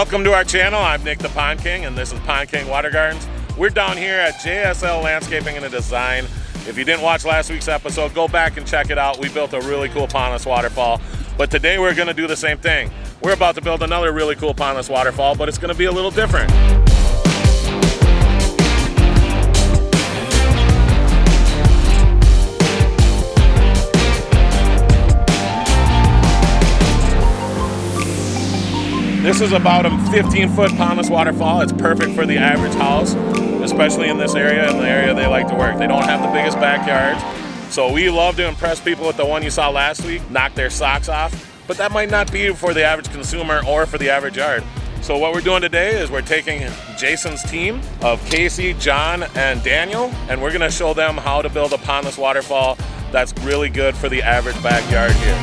Welcome to our channel. I'm Nick the Pond King, and this is Pond King Water Gardens. We're down here at JSL Landscaping and Design. If you didn't watch last week's episode, go back and check it out. We built a really cool pondless waterfall, but today we're gonna do the same thing. We're about to build another really cool pondless waterfall, but it's gonna be a little different. This is about a 15-foot pondless waterfall. It's perfect for the average house, especially in this area, in the area they like to work. They don't have the biggest backyards, so we love to impress people with the one you saw last week, knock their socks off, but that might not be for the average consumer or for the average yard. So what we're doing today is we're taking Jason's team of Casey, John, and Daniel, and we're gonna show them how to build a pondless waterfall that's really good for the average backyard here.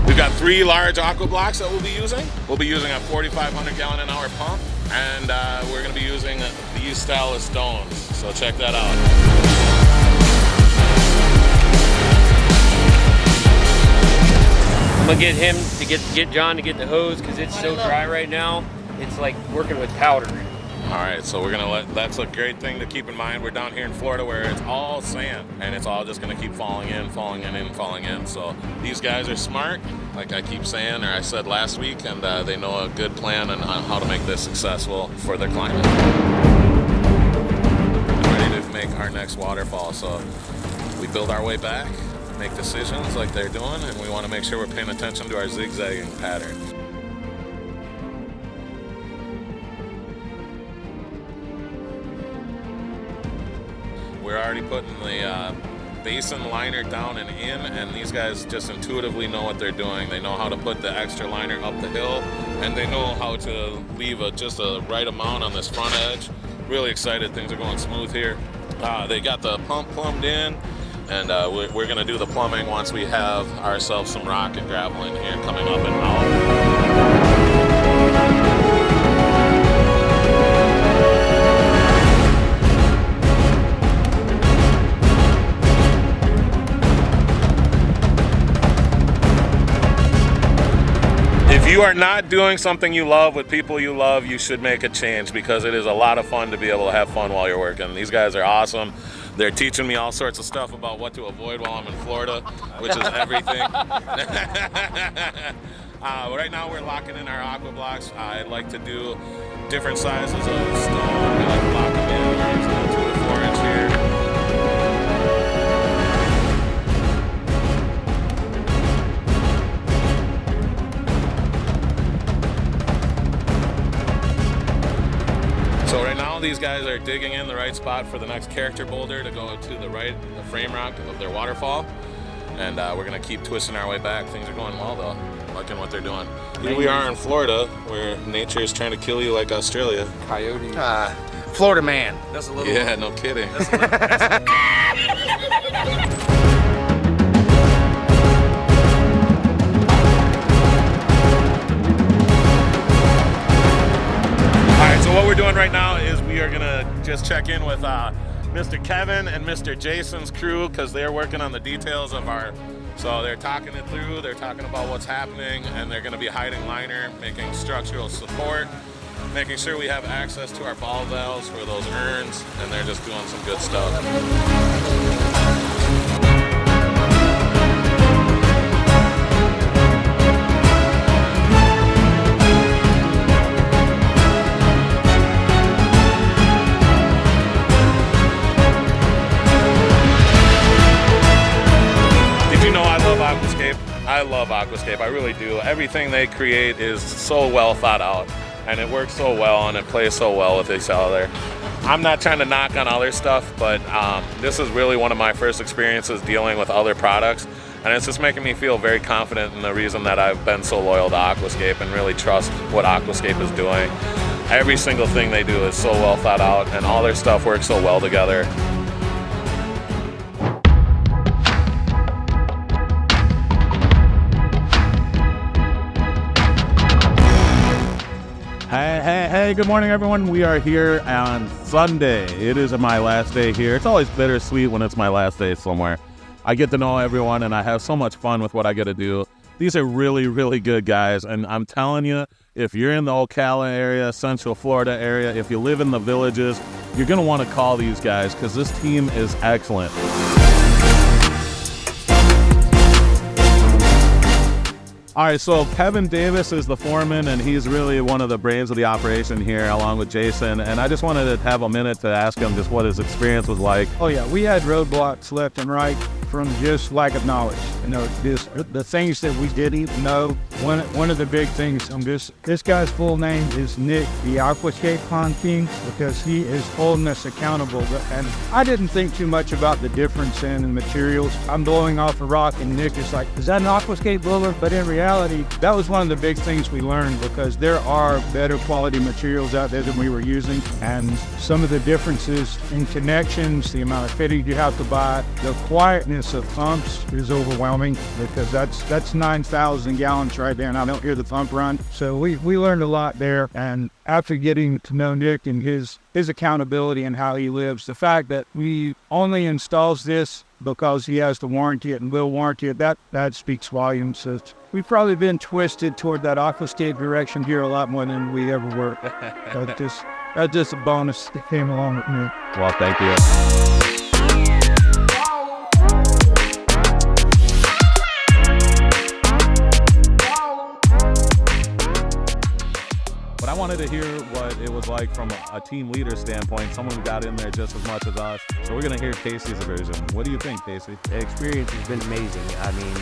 We've got 3 large aqua blocks that we'll be using. We'll be using a 4,500 gallon an hour pump, and we're gonna be using these style of stones. So check that out. I'm gonna get him to get John to get the hose because it's so dry right now. It's like working with powder. All right, so we're gonna that's a great thing to keep in mind. We're down here in Florida where it's all sand and it's all just gonna keep falling in. So these guys are smart, like I keep saying, or I said last week, and they know a good plan on how to make this successful for their climate. We're ready to make our next waterfall. So we build our way back, make decisions like they're doing, and we wanna make sure we're paying attention to our zigzagging pattern. We're already putting the basin liner down and in, and these guys just intuitively know what they're doing. They know how to put the extra liner up the hill, and they know how to leave just a right amount on this front edge. Really excited, things are going smooth here. They got the pump plumbed in, and we're gonna do the plumbing once we have ourselves some rock and gravel in here coming up and out. If you are not doing something you love with people you love, you should make a change, because it is a lot of fun to be able to have fun while you're working. These guys are awesome. They're teaching me all sorts of stuff about what to avoid while I'm in Florida, which is everything. Right now we're locking in our aqua blocks. I'd like to do different sizes of stone. We like to lock them in. We're using a 2 to 4 inch here. So right now these guys are digging in the right spot for the next character boulder to go to the right, the frame rock of their waterfall. And we're gonna keep twisting our way back. Things are going well though, liking what they're doing. Here we are in Florida, where nature is trying to kill you like Australia. Coyote. Florida man. That's a little. Yeah, no kidding. What we're doing right now is we are gonna just check in with Mr. Kevin and Mr. Jason's crew, because they're working on the details of so they're talking it through, they're talking about what's happening, and they're gonna be hiding liner, making structural support, making sure we have access to our ball valves for those urns, and they're just doing some good stuff. I love Aquascape, I really do. Everything they create is so well thought out, and it works so well, and it plays so well with each other. I'm not trying to knock on other stuff, but this is really one of my first experiences dealing with other products, and it's just making me feel very confident in the reason that I've been so loyal to Aquascape and really trust what Aquascape is doing. Every single thing they do is so well thought out, and all their stuff works so well together. Hey, Hey, good morning, everyone. We are here on Sunday. It is my last day here. It's always bittersweet when it's my last day somewhere. I get to know everyone, and I have so much fun with what I get to do. These are really, really good guys, and I'm telling you, if you're in the Ocala area, Central Florida area, if you live in the villages, you're going to want to call these guys because this team is excellent. All right, so Kevin Davis is the foreman, and he's really one of the brains of the operation here, along with Jason. And I just wanted to have a minute to ask him just what his experience was like. Oh yeah, we had roadblocks left and right from just lack of knowledge. You know, the things that we didn't know. One of the big things, this guy's full name is Nick, the Aquascape Pond King, because he is holding us accountable. And I didn't think too much about the difference in the materials. I'm blowing off a rock, and Nick is like, "Is that an Aquascape blower?" But in reality, that was one of the big things we learned, because there are better quality materials out there than we were using, and some of the differences in connections, the amount of fittings you have to buy, the quietness of pumps is overwhelming, because that's 9,000 gallons right there, and I don't hear the pump run. So we learned a lot there, and after getting to know Nick and his accountability and how he lives, the fact that we only installs this because he has to warranty it and will warranty it, that speaks volumes. So we've probably been twisted toward that Aquascape direction here a lot more than we ever were. That's just a bonus that came along with me. Well, thank you. But I wanted to hear what it was like from a team leader standpoint, someone who got in there just as much as us. So we're going to hear Casey's version. What do you think, Casey? The experience has been amazing. I mean,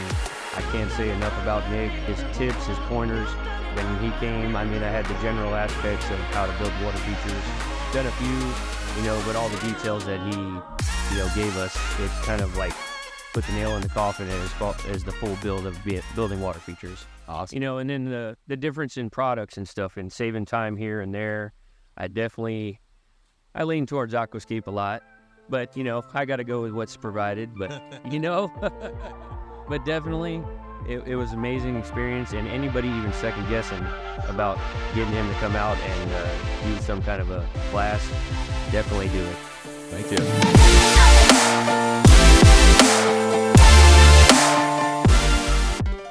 I can't say enough about Nick, his tips, his pointers. When he came, I mean, I had the general aspects of how to build water features, done a few, but all the details that he, gave us, it's kind of like put the nail in the coffin as the full build of building water features. Awesome. And then the difference in products and stuff and saving time here and there, I lean towards Aquascape a lot, but, I got to go with what's provided, but, but definitely it was an amazing experience, and anybody even second guessing about getting him to come out and do some kind of a class, definitely do it. Thank you.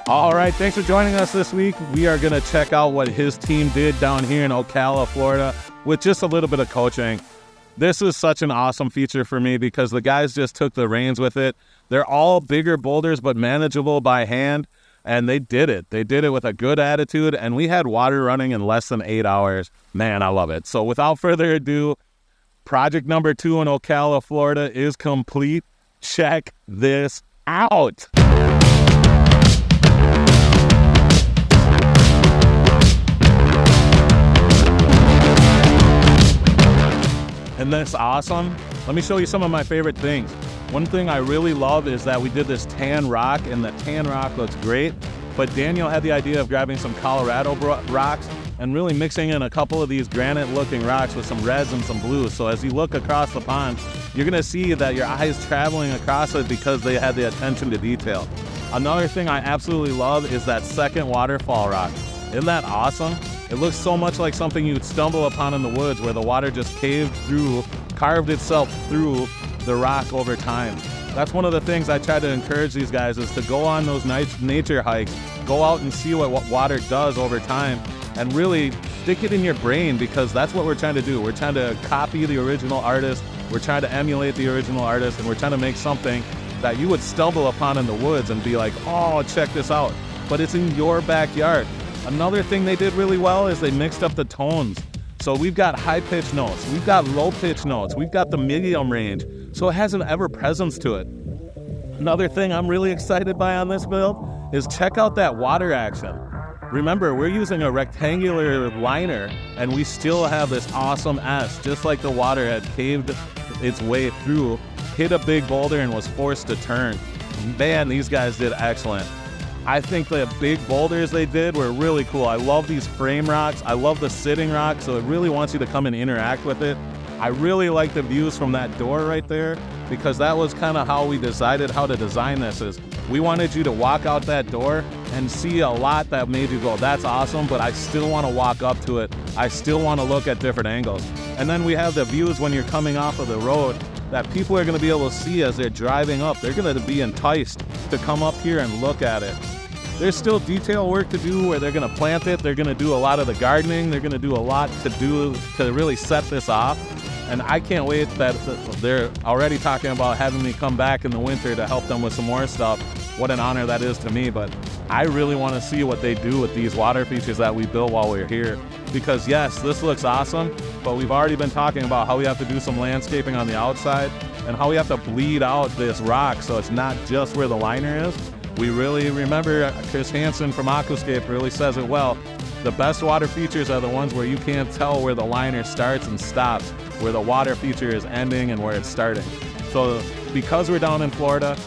All right, thanks for joining us this week. We are going to check out what his team did down here in Ocala, Florida, with just a little bit of coaching. This is such an awesome feature for me because the guys just took the reins with it. They're all bigger boulders, but manageable by hand, and they did it. They did it with a good attitude, and we had water running in less than 8 hours. Man, I love it. So without further ado, project number 2 in Ocala, Florida is complete. Check this out. Isn't this awesome? Let me show you some of my favorite things. One thing I really love is that we did this tan rock, and the tan rock looks great, but Daniel had the idea of grabbing some Colorado rocks and really mixing in a couple of these granite-looking rocks with some reds and some blues. So as you look across the pond, you're gonna see that your eye's traveling across it because they had the attention to detail. Another thing I absolutely love is that second waterfall rock. Isn't that awesome? It looks so much like something you'd stumble upon in the woods where the water just carved itself through the rock over time. That's one of the things I try to encourage these guys is to go on those nature hikes, go out and see what water does over time, and really stick it in your brain, because that's what we're trying to do. We're trying to copy the original artist, we're trying to emulate the original artist, and we're trying to make something that you would stumble upon in the woods and be like, oh, check this out. But it's in your backyard. Another thing they did really well is they mixed up the tones. So we've got high-pitched notes, we've got low-pitched notes, we've got the medium range, so it has an ever-presence to it. Another thing I'm really excited by on this build is check out that water action. Remember, we're using a rectangular liner, and we still have this awesome S, just like the water had caved its way through, hit a big boulder, and was forced to turn. Man, these guys did excellent. I think the big boulders they did were really cool. I love these frame rocks. I love the sitting rock, so it really wants you to come and interact with it. I really like the views from that door right there, because that was kind of how we decided how to design this. Is we wanted you to walk out that door and see a lot that made you go, that's awesome, but I still want to walk up to it. I still want to look at different angles. And then we have the views when you're coming off of the road that people are going to be able to see as they're driving up. They're going to be enticed to come up here and look at it. There's still detail work to do where they're going to plant it. They're going to do a lot of the gardening. They're going to do a lot to really set this off. And I can't wait that they're already talking about having me come back in the winter to help them with some more stuff. What an honor that is to me. But I really want to see what they do with these water features that we built while we're here. Because yes, this looks awesome, but we've already been talking about how we have to do some landscaping on the outside and how we have to bleed out this rock so it's not just where the liner is. We really remember Chris Hansen from Aquascape really says it well. The best water features are the ones where you can't tell where the liner starts and stops, where the water feature is ending and where it's starting. So because we're down in Florida,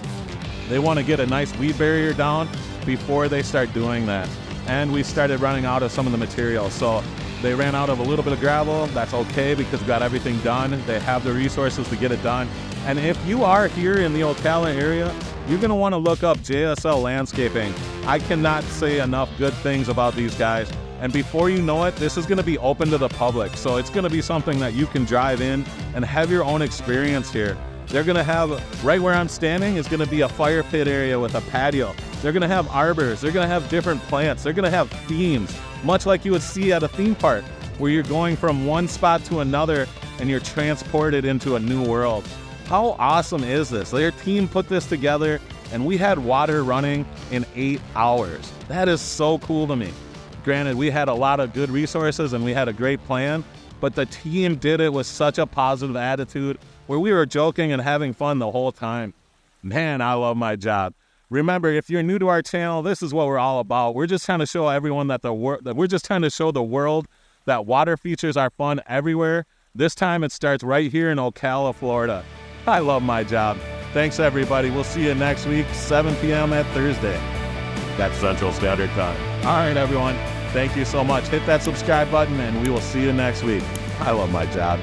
they want to get a nice weed barrier down before they start doing that. And we started running out of some of the material. So they ran out of a little bit of gravel. That's okay because we got everything done. They have the resources to get it done. And if you are here in the Ocala area, you're going to want to look up JSL Landscaping. I cannot say enough good things about these guys. And before you know it, this is going to be open to the public. So it's going to be something that you can drive in and have your own experience here. They're going to have, right where I'm standing is going to be a fire pit area with a patio. They're going to have arbors. They're going to have different plants. They're going to have themes, much like you would see at a theme park, where you're going from one spot to another and you're transported into a new world. How awesome is this? Their team put this together and we had water running in 8 hours. That is so cool to me. Granted, we had a lot of good resources and we had a great plan, but the team did it with such a positive attitude where we were joking and having fun the whole time. Man, I love my job. Remember, if you're new to our channel, this is what we're all about. We're just trying to show everyone that we're just trying to show the world that water features are fun everywhere. This time it starts right here in Ocala, Florida. I love my job. Thanks, everybody. We'll see you next week, 7 p.m. at Thursday. That's Central Standard Time. All right, everyone. Thank you so much. Hit that subscribe button, and we will see you next week. I love my job.